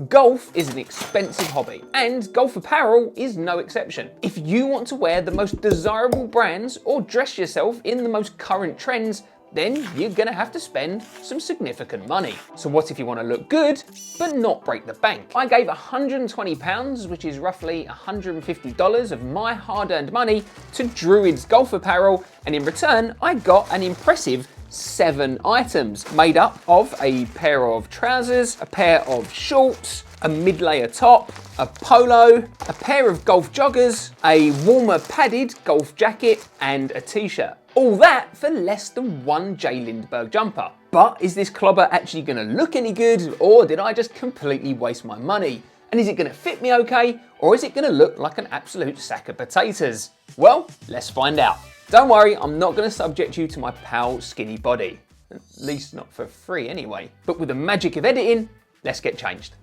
Golf is an expensive hobby, and golf apparel is no exception. If you want to wear the most desirable brands or dress yourself in the most current trends, then you're gonna have to spend some significant money. So what if you wanna look good, but not break the bank? I gave £120, which is roughly $150 of my hard-earned money, to Druids golf apparel, and in return, I got an impressive 7 items made up of a pair of trousers, a pair of shorts, a mid-layer top, a polo, a pair of golf joggers, a warmer padded golf jacket, and a t-shirt. All that for less than one J. Lindbergh jumper. But is this clobber actually gonna look any good, or did I just completely waste my money? And is it gonna fit me okay, or is it gonna look like an absolute sack of potatoes? Well, let's find out. Don't worry, I'm not gonna subject you to my pal skinny body. At least not for free anyway. But with the magic of editing, let's get changed.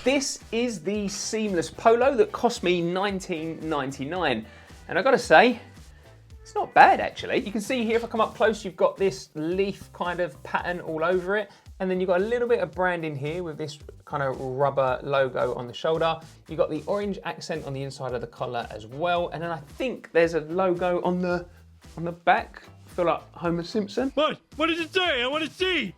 This is the seamless polo that cost me $19.99. And I gotta say, it's not bad actually. You can see here, if I come up close, you've got this leaf kind of pattern all over it. And then you've got a little bit of branding here with this kind of rubber logo on the shoulder. You've got the orange accent on the inside of the collar as well. And then I think there's a logo on the back. I feel like Homer Simpson. What? What does it say? I want to see.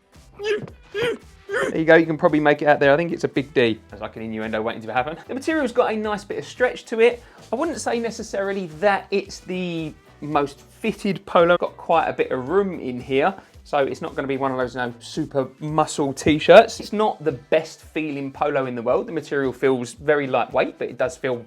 There you go, you can probably make it out there. I think it's a big D. There's like an innuendo waiting to happen. The material's got a nice bit of stretch to it. I wouldn't say necessarily that it's the most fitted polo. Got quite a bit of room in here, so it's not going to be one of those super muscle t-shirts. It's not the best feeling polo in the world. The material feels very lightweight, but it does feel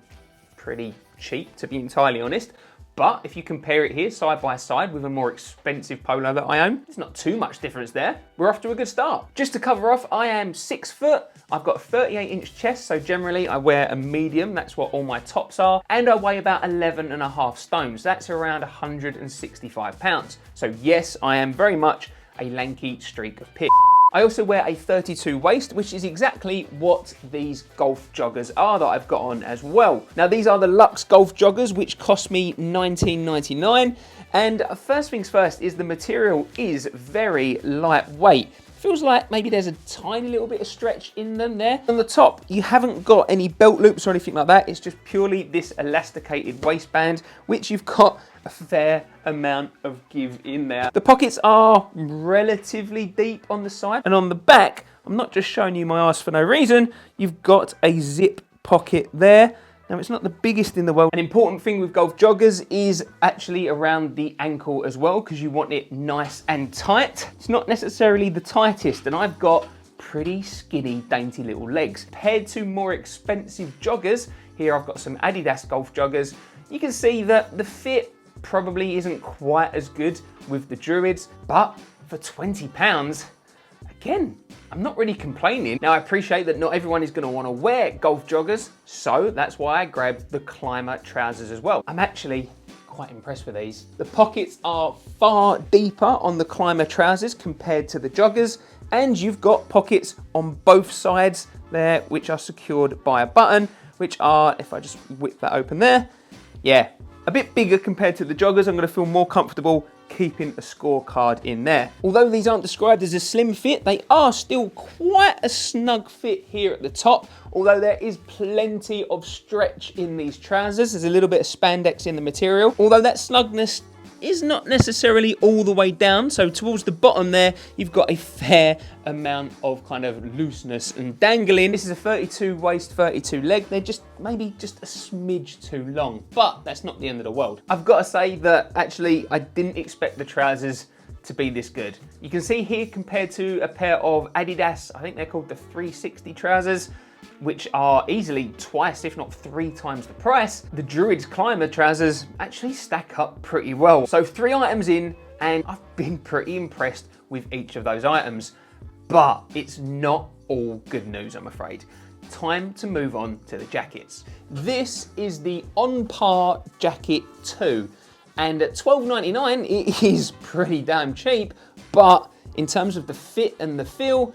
pretty cheap, to be entirely honest. But if you compare it here side by side with a more expensive polo that I own, there's not too much difference there. We're off to a good start. Just to cover off, I am 6 foot. I've got a 38-inch chest, so generally I wear a medium. That's what all my tops are. And I weigh about 11.5 stones. That's around 165 pounds. So yes, I am very much a lanky streak of piss. I also wear a 32 waist, which is exactly what these golf joggers are that I've got on as well. Now these are the Luxe golf joggers, which cost me $19.99. And first things first is the material is very lightweight. Feels like maybe there's a tiny little bit of stretch in them there. On the top, you haven't got any belt loops or anything like that. It's just purely this elasticated waistband, which you've got a fair amount of give in there. The pockets are relatively deep on the side, and on the back, I'm not just showing you my ass for no reason, you've got a zip pocket there. Now it's not the biggest in the world. An important thing with golf joggers is actually around the ankle as well, because you want it nice and tight. It's not necessarily the tightest, and I've got pretty skinny, dainty little legs. Compared to more expensive joggers, here I've got some Adidas golf joggers, you can see that the fit probably isn't quite as good with the Druids, but for £20, again, I'm not really complaining. Now I appreciate that not everyone is gonna wanna wear golf joggers, so that's why I grabbed the climber trousers as well. I'm actually quite impressed with these. The pockets are far deeper on the climber trousers compared to the joggers, and you've got pockets on both sides there, which are secured by a button, which are, if I just whip that open there, yeah, a bit bigger compared to the joggers. I'm gonna feel more comfortable keeping a scorecard in there. Although these aren't described as a slim fit, they are still quite a snug fit here at the top, although there is plenty of stretch in these trousers. There's a little bit of spandex in the material, although that snugness is not necessarily all the way down. So towards the bottom there, you've got a fair amount of kind of looseness and dangling. This is a 32 waist, 32 leg. They're just maybe just a smidge too long, but that's not the end of the world. I've got to say that actually I didn't expect the trousers to be this good. You can see here compared to a pair of Adidas, I think they're called the 360 trousers, which are easily twice, if not 3 times the price, the Druids climber trousers actually stack up pretty well. So 3 items in, and I've been pretty impressed with each of those items, but it's not all good news, I'm afraid. Time to move on to the jackets. This is the On Par Jacket 2, and at $12.99, it is pretty damn cheap, but in terms of the fit and the feel,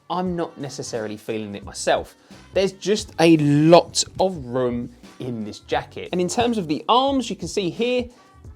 I'm not necessarily feeling it myself. There's just a lot of room in this jacket. And in terms of the arms, you can see here,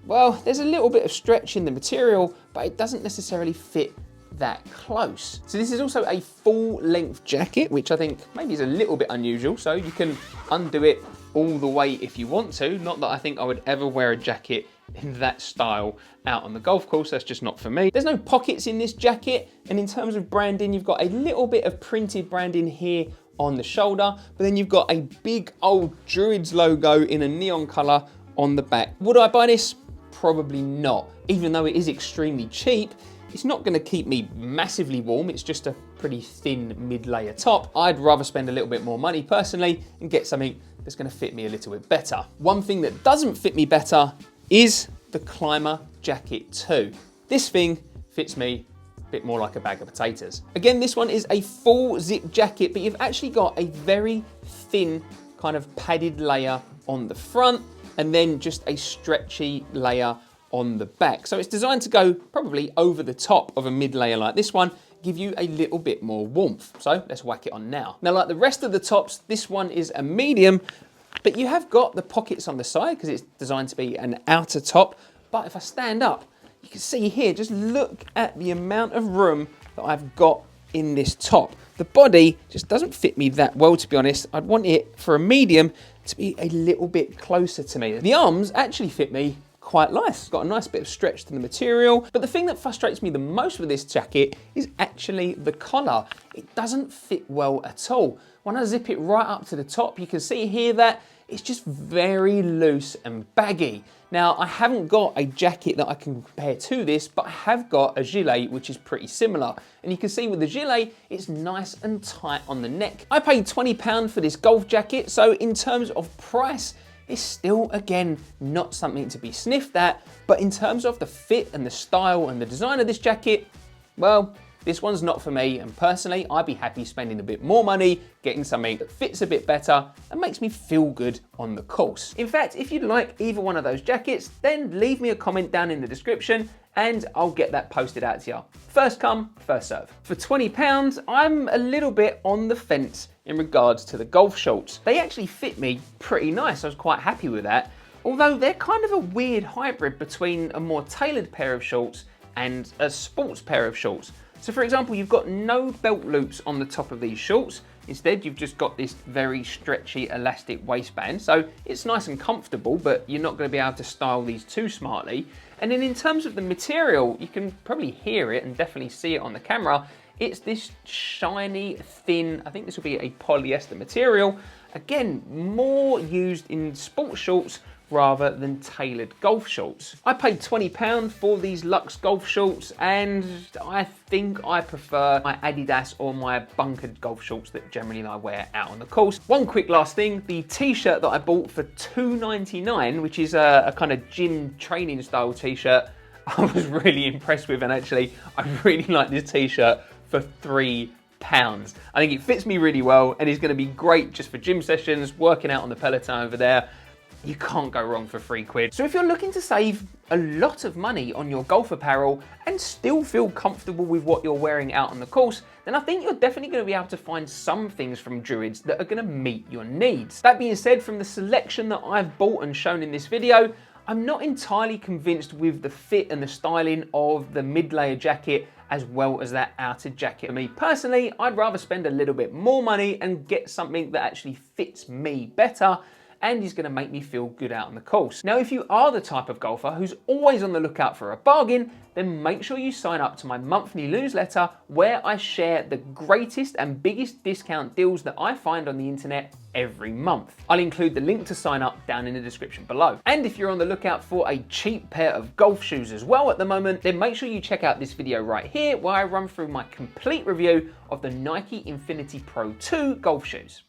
well, there's a little bit of stretch in the material, but it doesn't necessarily fit that close. So this is also a full length jacket, which I think maybe is a little bit unusual. So you can undo it all the way if you want to. Not that I think I would ever wear a jacket in that style out on the golf course. That's just not for me. There's no pockets in this jacket. And in terms of branding, you've got a little bit of printed branding here on the shoulder, but then you've got a big old Druids logo in a neon color on the back. Would I buy this? Probably not. Even though it is extremely cheap, it's not gonna keep me massively warm. It's just a pretty thin mid-layer top. I'd rather spend a little bit more money personally and get something that's gonna fit me a little bit better. One thing that doesn't fit me better is the Climber Jacket 2. This thing fits me a bit more like a bag of potatoes. Again, this one is a full zip jacket, but you've actually got a very thin kind of padded layer on the front and then just a stretchy layer on the back. So it's designed to go probably over the top of a mid layer like this one, give you a little bit more warmth. So let's whack it on now. Now, like the rest of the tops, this one is a medium, but you have got the pockets on the side because it's designed to be an outer top. But if I stand up, you can see here, just look at the amount of room that I've got in this top. The body just doesn't fit me that well, to be honest. I'd want it for a medium to be a little bit closer to me. The arms actually fit me quite nice. Got a nice bit of stretch to the material. But the thing that frustrates me the most with this jacket is actually the collar. It doesn't fit well at all. When I zip it right up to the top, you can see here that it's just very loose and baggy. Now, I haven't got a jacket that I can compare to this, but I have got a gilet, which is pretty similar. And you can see with the gilet, it's nice and tight on the neck. I paid £20 for this golf jacket, so in terms of price, it's still, again, not something to be sniffed at, but in terms of the fit and the style and the design of this jacket, well, this one's not for me, and personally, I'd be happy spending a bit more money, getting something that fits a bit better and makes me feel good on the course. In fact, if you'd like either one of those jackets, then leave me a comment down in the description and I'll get that posted out to you. First come, first serve. For £20, I'm a little bit on the fence in regards to the golf shorts. They actually fit me pretty nice. I was quite happy with that. Although they're kind of a weird hybrid between a more tailored pair of shorts and a sports pair of shorts. So for example, you've got no belt loops on the top of these shorts. Instead, you've just got this very stretchy elastic waistband. So it's nice and comfortable, but you're not going to be able to style these too smartly. And then in terms of the material, you can probably hear it and definitely see it on the camera. It's this shiny, thin, I think this will be a polyester material. Again, more used in sports shorts rather than tailored golf shorts. I paid £20 for these Luxe golf shorts, and I think I prefer my Adidas or my bunkered golf shorts that generally I wear out on the course. One quick last thing, the t-shirt that I bought for £2.99, which is a kind of gym training style t-shirt, I was really impressed with, and actually I really like this t-shirt for £3. I think it fits me really well and is going to be great just for gym sessions, working out on the Peloton over there. You can't go wrong for £3. So if you're looking to save a lot of money on your golf apparel and still feel comfortable with what you're wearing out on the course, then I think you're definitely going to be able to find some things from Druids that are going to meet your needs. That being said, from the selection that I've bought and shown in this video, I'm not entirely convinced with the fit and the styling of the mid-layer jacket as well as that outer jacket. For me personally, I'd rather spend a little bit more money and get something that actually fits me better and is going to make me feel good out on the course. Now, if you are the type of golfer who's always on the lookout for a bargain, then make sure you sign up to my monthly newsletter where I share the greatest and biggest discount deals that I find on the internet every month. I'll include the link to sign up down in the description below. And if you're on the lookout for a cheap pair of golf shoes as well at the moment, then make sure you check out this video right here where I run through my complete review of the Nike Infinity Pro 2 golf shoes.